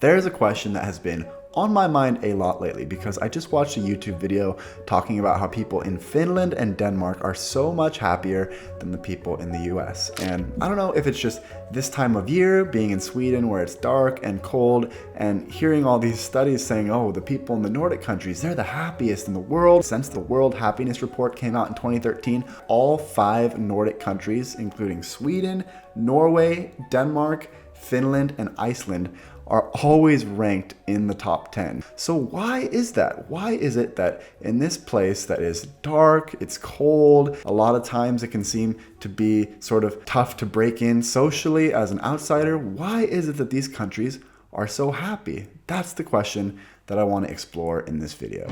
There's a question that has been on my mind a lot lately because I just watched a YouTube video talking about how people in Finland and Denmark are so much happier than the people in the US. And I don't know if it's just this time of year, being in Sweden where it's dark and cold, and hearing all these studies saying, oh, the people in the Nordic countries, they're the happiest in the world. Since the World Happiness Report came out in 2013, all 5 Nordic countries, including Sweden, Norway, Denmark, Finland, and Iceland, are always ranked in the top 10. So why is that? Why is it that in this place that is dark, it's cold, a lot of times it can seem to be sort of tough to break in socially as an outsider, why is it that these countries are so happy? That's the question that I want to explore in this video.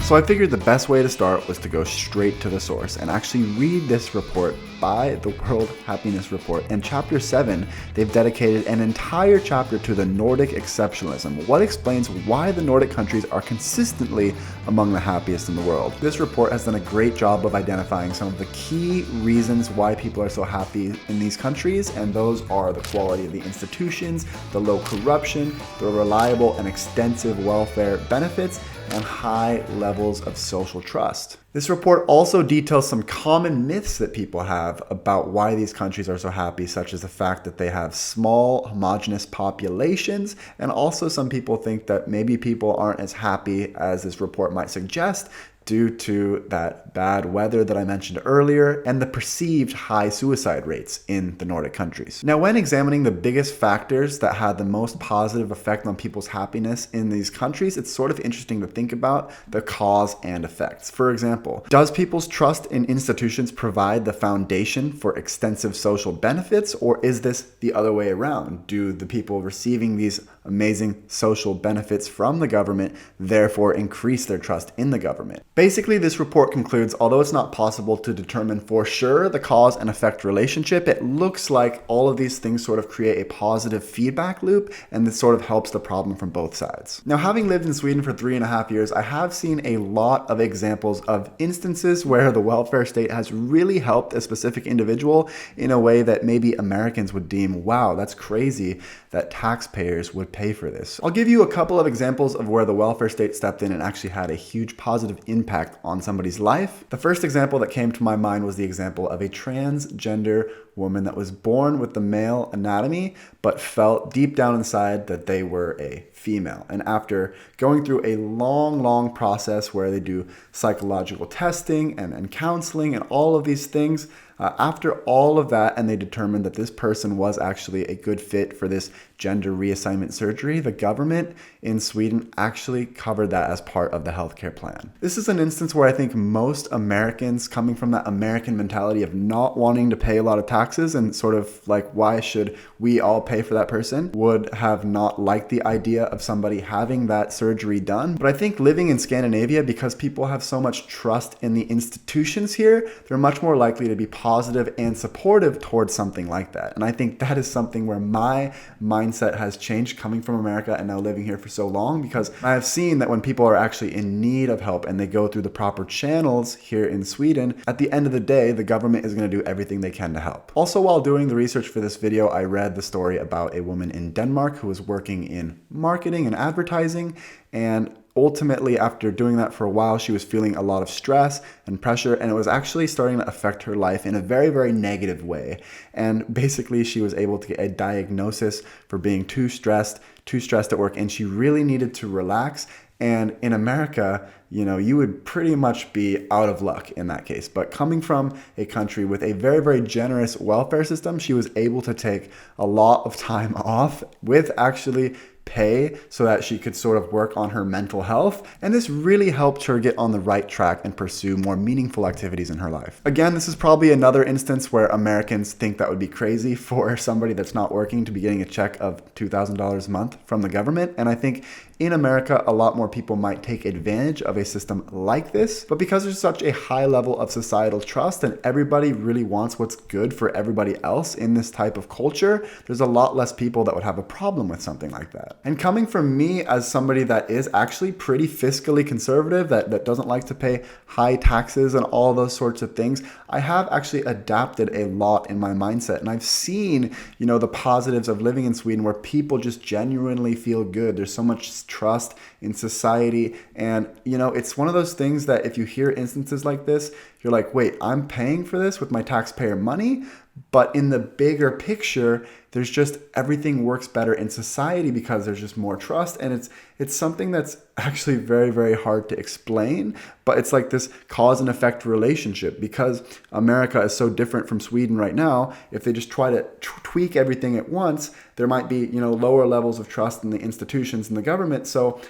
So I figured the best way to start was to go straight to the source and actually read this report by the World Happiness Report. In chapter 7, they've dedicated an entire chapter to the Nordic exceptionalism, what explains why the Nordic countries are consistently among the happiest in the world. This report has done a great job of identifying some of the key reasons why people are so happy in these countries, and those are the quality of the institutions, the low corruption, the reliable and extensive welfare benefits, and high levels of social trust. This report also details some common myths that people have about why these countries are so happy, such as the fact that they have small, homogeneous populations, and also some people think that maybe people aren't as happy as this report might suggest due to that bad weather that I mentioned earlier and the perceived high suicide rates in the Nordic countries. Now, when examining the biggest factors that had the most positive effect on people's happiness in these countries, it's sort of interesting to think about the cause and effects. For example, does people's trust in institutions provide the foundation for extensive social benefits, or is this the other way around? Do the people receiving these amazing social benefits from the government therefore increase their trust in the government? Basically, this report concludes, although it's not possible to determine for sure the cause and effect relationship, it looks like all of these things sort of create a positive feedback loop, and this sort of helps the problem from both sides. Now, having lived in Sweden for 3.5 years, I have seen a lot of examples of instances where the welfare state has really helped a specific individual in a way that maybe Americans would deem, wow, that's crazy that taxpayers would pay for this. I'll give you a couple of examples of where the welfare state stepped in and actually had a huge positive impact on somebody's life. The first example that came to my mind was the example of a transgender woman that was born with the male anatomy but felt deep down inside that they were a female. And after going through a long process where they do psychological testing and counseling and all of these things, after all of that, and they determined that this person was actually a good fit for this gender reassignment surgery, the government in Sweden actually covered that as part of the healthcare plan. This is an instance where I think most Americans, coming from that American mentality of not wanting to pay a lot of taxes and sort of like, why should we all pay for that person, would have not liked the idea of somebody having that surgery done. But I think living in Scandinavia, because people have so much trust in the institutions here, they're much more likely to be positive and supportive towards something like that. And I think that is something where my mindset has changed coming from America and now living here for so long, because I have seen that when people are actually in need of help and they go through the proper channels here in Sweden, at the end of the day, the government is going to do everything they can to help. Also, while doing the research for this video, I read the story about a woman in Denmark who was working in marketing and advertising, and ultimately, after doing that for a while, she was feeling a lot of stress and pressure, and it was actually starting to affect her life in a very negative way. And basically, she was able to get a diagnosis for being too stressed at work, and she really needed to relax. And in America, you would pretty much be out of luck in that case. But coming from a country with a very generous welfare system, she was able to take a lot of time off with actually pay so that she could sort of work on her mental health. And this really helped her get on the right track and pursue more meaningful activities in her life. Again, this is probably another instance where Americans think that would be crazy for somebody that's not working to be getting a check of $2,000 a month from the government. And I think in America, a lot more people might take advantage of a system like this. But because there's such a high level of societal trust and everybody really wants what's good for everybody else in this type of culture, there's a lot less people that would have a problem with something like that. And coming from me as somebody that is actually pretty fiscally conservative, that doesn't like to pay high taxes and all those sorts of things, I have actually adapted a lot in my mindset. And I've seen, the positives of living in Sweden where people just genuinely feel good. There's so much trust in society. And, it's one of those things that if you hear instances like this, you're like, wait, I'm paying for this with my taxpayer money? But in the bigger picture, there's just everything works better in society because there's just more trust. And it's something that's actually very, very hard to explain. But it's like this cause and effect relationship because America is so different from Sweden right now. If they just try to tweak everything at once, there might be, lower levels of trust in the institutions and the government. So,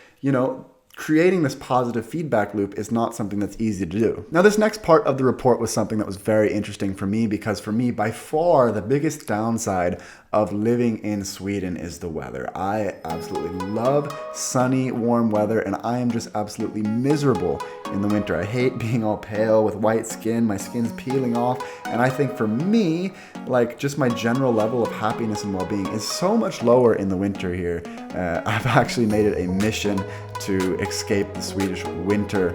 creating this positive feedback loop is not something that's easy to do. Now, this next part of the report was something that was very interesting for me because for me, by far, the biggest downside of living in Sweden is the weather. I absolutely love sunny, warm weather, and I am just absolutely miserable in the winter. I hate being all pale with white skin. My skin's peeling off. And I think for me, just my general level of happiness and well-being is so much lower in the winter here. I've actually made it a mission to escape the Swedish winter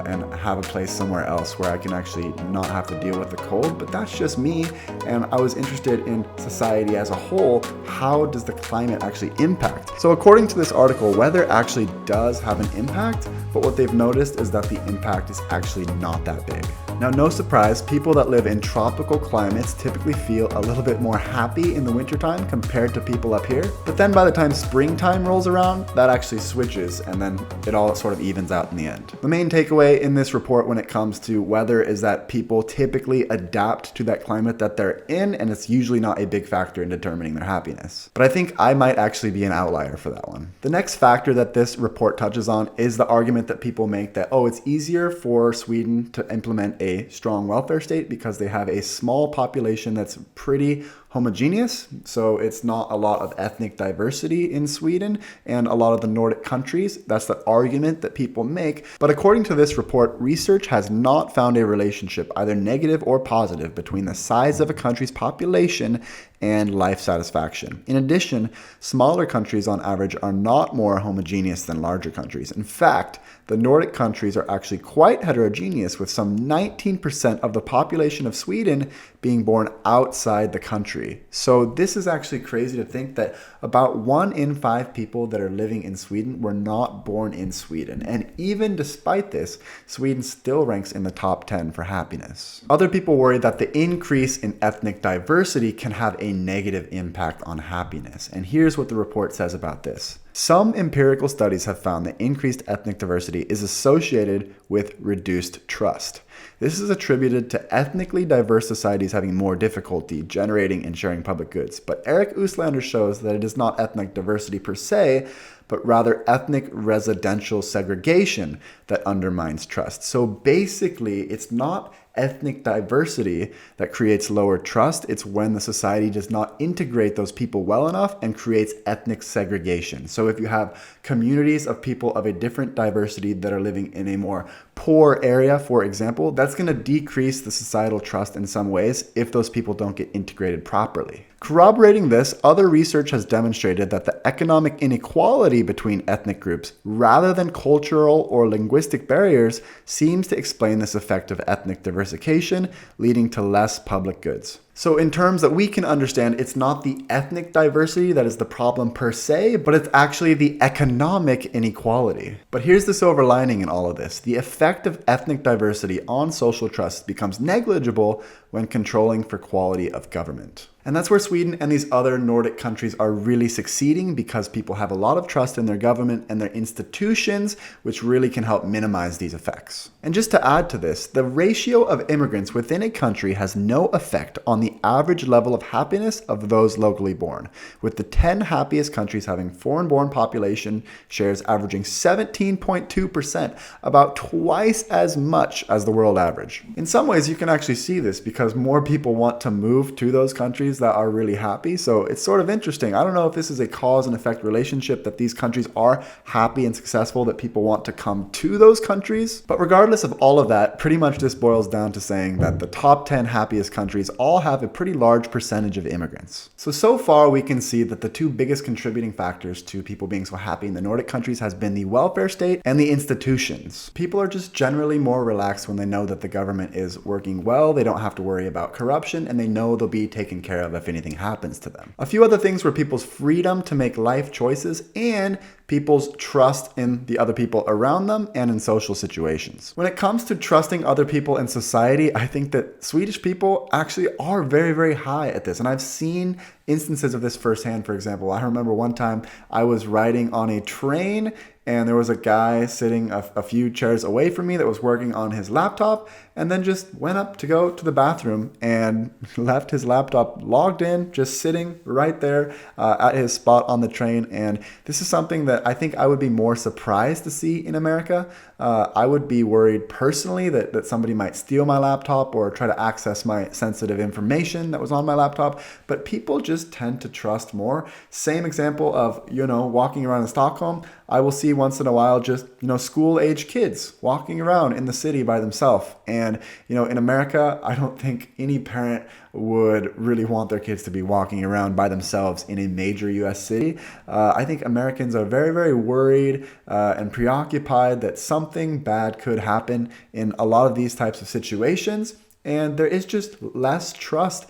and have a place somewhere else where I can actually not have to deal with the cold. But that's just me. And I was interested in society as a whole. How does the climate actually impact? So according to this article, weather actually does have an impact, but what they've noticed is that the impact is actually not that big. Now, no surprise, people that live in tropical climates typically feel a little bit more happy in the wintertime compared to people up here. But then by the time springtime rolls around, that actually switches and then it all sort of evens out in the end. The main takeaway in this report when it comes to weather is that people typically adapt to that climate that they're in, and it's usually not a big factor in determining their happiness. But I think I might actually be an outlier for that one. The next factor that this report touches on is the argument that people make that, it's easier for Sweden to implement a strong welfare state because they have a small population that's pretty homogeneous. So it's not a lot of ethnic diversity in Sweden and a lot of the Nordic countries. That's the argument that people make. But according to this report, research has not found a relationship, either negative or positive, between the size of a country's population and life satisfaction. In addition, smaller countries on average are not more homogeneous than larger countries. In fact, the Nordic countries are actually quite heterogeneous, with some 19% of the population of Sweden being born outside the country. So this is actually crazy to think that about 1 in 5 people that are living in Sweden were not born in Sweden. And even despite this, Sweden still ranks in the top 10 for happiness. Other people worry that the increase in ethnic diversity can have a negative impact on happiness. And here's what the report says about this. Some empirical studies have found that increased ethnic diversity is associated with reduced trust. This is attributed to ethnically diverse societies having more difficulty generating and sharing public goods. But Eric Uslander shows that it is not ethnic diversity per se, but rather ethnic residential segregation that undermines trust. So basically, it's not ethnic diversity that creates lower trust. It's when the society does not integrate those people well enough and creates ethnic segregation. So if you have communities of people of a different diversity that are living in a more poor area, for example, that's going to decrease the societal trust in some ways if those people don't get integrated properly. Corroborating this, other research has demonstrated that the economic inequality between ethnic groups, rather than cultural or linguistic barriers, seems to explain this effect of ethnic diversification, leading to less public goods. So in terms that we can understand, it's not the ethnic diversity that is the problem per se, but it's actually the economic inequality. But here's the silver lining in all of this. The effect of ethnic diversity on social trust becomes negligible when controlling for quality of government. And that's where Sweden and these other Nordic countries are really succeeding, because people have a lot of trust in their government and their institutions, which really can help minimize these effects. And just to add to this, the ratio of immigrants within a country has no effect on the average level of happiness of those locally born, with the 10 happiest countries having foreign-born population shares averaging 17.2%, about twice as much as the world average. In some ways, you can actually see this because more people want to move to those countries countries that are really happy. So it's sort of interesting. I don't know if this is a cause and effect relationship, that these countries are happy and successful, that people want to come to those countries. But regardless of all of that, pretty much this boils down to saying that the top 10 happiest countries all have a pretty large percentage of immigrants. So far we can see that the two biggest contributing factors to people being so happy in the Nordic countries has been the welfare state and the institutions. People are just generally more relaxed when they know that the government is working well, they don't have to worry about corruption, and they know they'll be taken care of if anything happens to them. A few other things were people's freedom to make life choices and people's trust in the other people around them and in social situations. When it comes to trusting other people in society, I think that Swedish people actually are very, very high at this. And I've seen instances of this firsthand. For example, I remember one time I was riding on a train and there was a guy sitting a few chairs away from me that was working on his laptop, and then just went up to go to the bathroom and left his laptop logged in, just sitting right there at his spot on the train. And this is something that I think I would be more surprised to see in America. I would be worried personally that somebody might steal my laptop or try to access my sensitive information that was on my laptop, but people just tend to trust more. Same example of, walking around in Stockholm. I will see once in a while just, school-age kids walking around in the city by themselves. And, in America, I don't think any parent would really want their kids to be walking around by themselves in a major US city. I think Americans are very, very worried and preoccupied that something bad could happen in a lot of these types of situations. And there is just less trust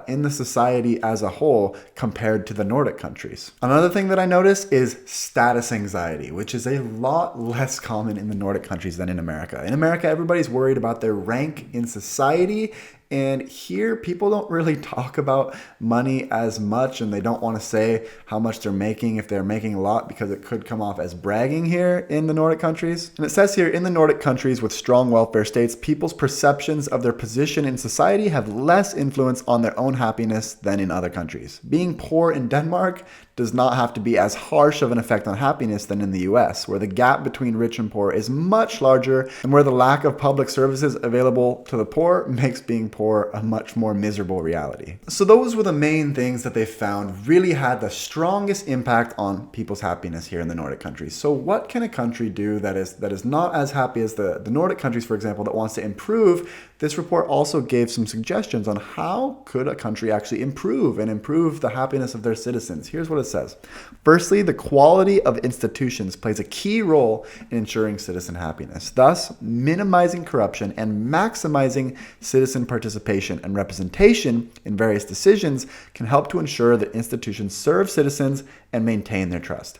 in the society as a whole compared to the Nordic countries. Another thing that I notice is status anxiety, which is a lot less common in the Nordic countries than in America. In America, everybody's worried about their rank in society. And here, people don't really talk about money as much, and they don't want to say how much they're making if they're making a lot, because it could come off as bragging here in the Nordic countries. And it says here, in the Nordic countries with strong welfare states, people's perceptions of their position in society have less influence on their own happiness than in other countries. Being poor in Denmark does not have to be as harsh of an effect on happiness than in the US, where the gap between rich and poor is much larger, and where the lack of public services available to the poor makes being poor a much more miserable reality. So those were the main things that they found really had the strongest impact on people's happiness here in the Nordic countries. So what can a country do that is not as happy as the Nordic countries, for example, that wants to improve? This report also gave some suggestions on how could a country actually improve the happiness of their citizens. Here's what it says. Firstly, the quality of institutions plays a key role in ensuring citizen happiness, thus minimizing corruption and maximizing citizen participation and representation in various decisions can help to ensure that institutions serve citizens and maintain their trust.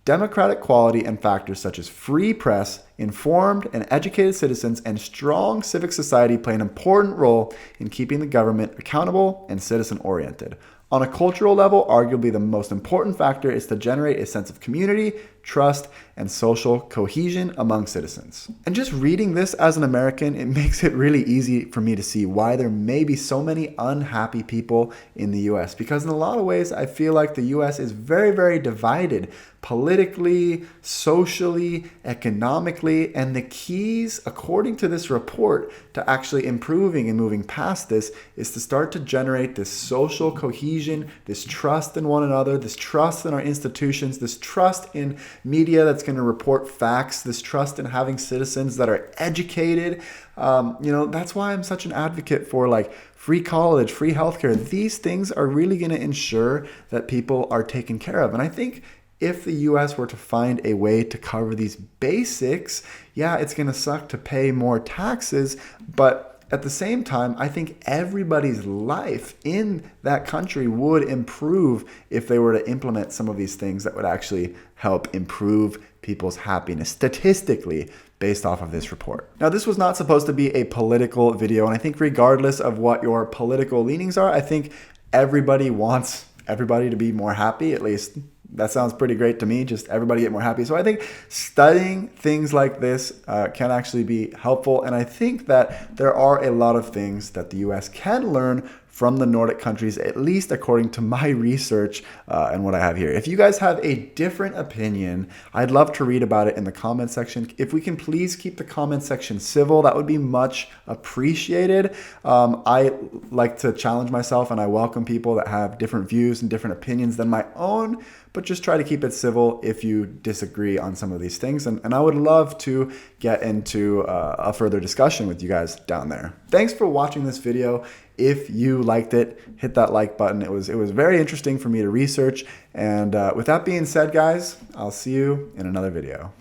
Democratic quality and factors such as free press, informed and educated citizens, and strong civic society play an important role in keeping the government accountable and citizen-oriented. On a cultural level, arguably the most important factor is to generate a sense of community, trust, and social cohesion among citizens. And just reading this as an American, it makes it really easy for me to see why there may be so many unhappy people in the US. Because in a lot of ways, I feel like the US is very, very divided politically, socially, economically, and the keys, according to this report, to actually improving and moving past this is to start to generate this social cohesion, this trust in one another, this trust in our institutions, this trust in media that's going to report facts, this trust in having citizens that are educated. That's why I'm such an advocate for free college, free healthcare. These things are really going to ensure that people are taken care of. And I think if the US were to find a way to cover these basics, it's going to suck to pay more taxes, but at the same time, I think everybody's life in that country would improve if they were to implement some of these things that would actually help improve people's happiness statistically based off of this report. Now, this was not supposed to be a political video, and I think regardless of what your political leanings are, I think everybody wants everybody to be more happy. At least that sounds pretty great to me, just everybody get more happy. So I think studying things like this can actually be helpful. And I think that there are a lot of things that the US can learn from the Nordic countries, at least according to my research and what I have here. If you guys have a different opinion, I'd love to read about it in the comment section. If we can please keep the comment section civil, that would be much appreciated. I like to challenge myself, and I welcome people that have different views and different opinions than my own, but just try to keep it civil if you disagree on some of these things. And I would love to get into a further discussion with you guys down there. Thanks for watching this video. If you liked it, hit that like button. It was very interesting for me to research. And with that being said, guys, I'll see you in another video.